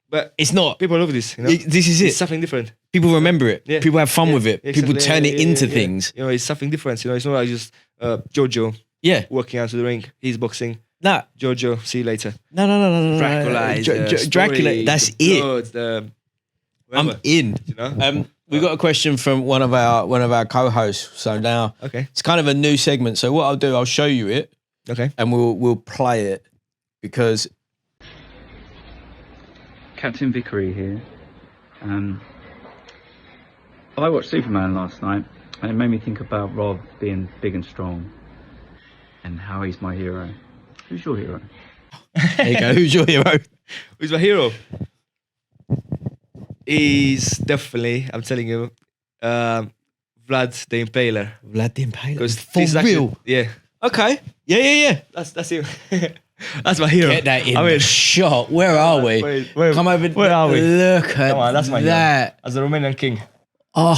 But It's not. people love this, you know? This is It's it. something different. People remember it. Yeah. People have fun Yeah, with it. exactly. People turn it Yeah, into yeah. things. You know, it's something different. You know, it's not like just Giorgio Yeah. walking out to the ring. He's boxing. Nah. Giorgio, see you later. No. Dracula is the Dracula. story, That's the it. blood, the I'm whatever, in. you know? We got a question from one of our co-hosts. So now Okay. it's kind of a new segment. So what I'll do, I'll show you it, Okay. and we'll play it because Captain Vickery here. I watched Superman last night, and it made me think about Rob being big and strong, and how he's my hero. Who's your hero? there you go. Who's your hero? Who's my hero? He's definitely, I'm telling you, Vlad the Impaler. Vlad the Impaler. Because For this is actually- real. Yeah. Okay. Yeah. That's him. That's my hero. Get that in I mean, the shot. Where are we? wait, Come over. where are we? Look at Come on, that's my hero. that. As a Romanian king, Oh.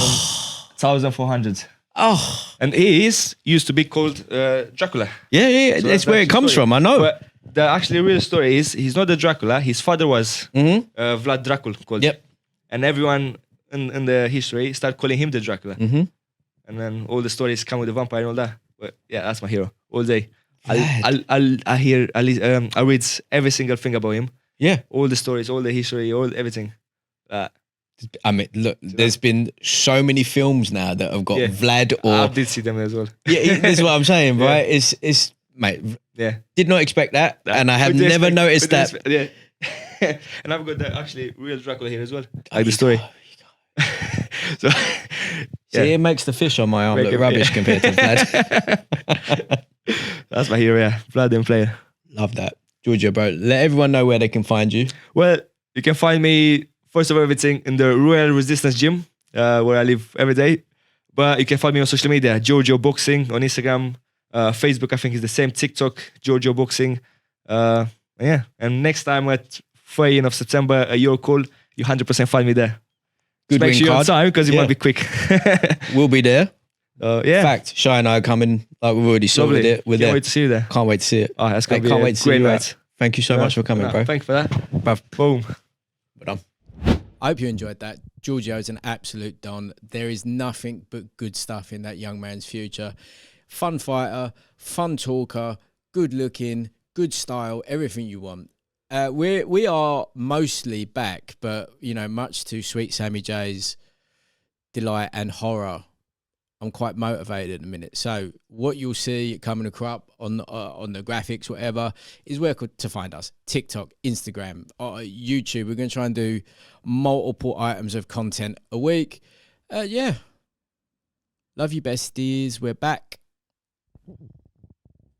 1400. Oh. And he used to be called Dracula. Yeah. So that's where the it comes story. from. I know. But the actually real story is he's not the Dracula. His father was Vlad Dracul called. Yep. And everyone in the history start calling him the Dracula. Mhm. And then all the stories come with the vampire and all that. But yeah, that's my hero all day. Vlad. I read every single thing about him. Yeah. All the stories, all the history, all everything. I mean, look, there's been so many films now that have got Yeah. Vlad I or did see them as well. yeah. This is what I'm saying, Yeah. right? It's mate. Yeah. Did not expect that, and I have But they never expect- noticed but that. they expect- Yeah. And I've got the actually real Dracula here as well. Like the story. So See, it makes the fish on my arm Make look it- rubbish yeah. compared to Vlad. That's my hero, yeah. Vlad the Player. Love that. Giorgio, bro. Let everyone know where they can find you. Well, you can find me first of everything in the Royal Resistance Gym, where I live every day. But you can find me on social media, Giorgio Boxing on Instagram, Facebook. I think is the same. TikTok, Giorgio Boxing. Yeah. And next time at 13th of September, your call, you 100% find me there. Good Just make win sure you're on card. time because it Yeah. might be quick. We'll be there. Yeah. Fact, Shy and I are coming. Like we've already sorted Lovely. it. We're Can't there. wait to see you there. Can't wait to see it. Oh, that's going Mate, to be can't a wait to see great you night. out. Thank you so much for coming, bro. Thank you for that. Bruv. Boom. Well done. I hope you enjoyed that. Giorgio's an absolute don. There is nothing but good stuff in that young man's future. Fun fighter, fun talker, good looking, good style, everything you want. We are mostly back, but you know, much to Sweet Sammy J's delight and horror, I'm quite motivated at the minute. So what you'll see coming across on the graphics, whatever, is where to find us. TikTok, Instagram, YouTube. We're going to try and do multiple items of content a week. Yeah. Love you, besties. We're back.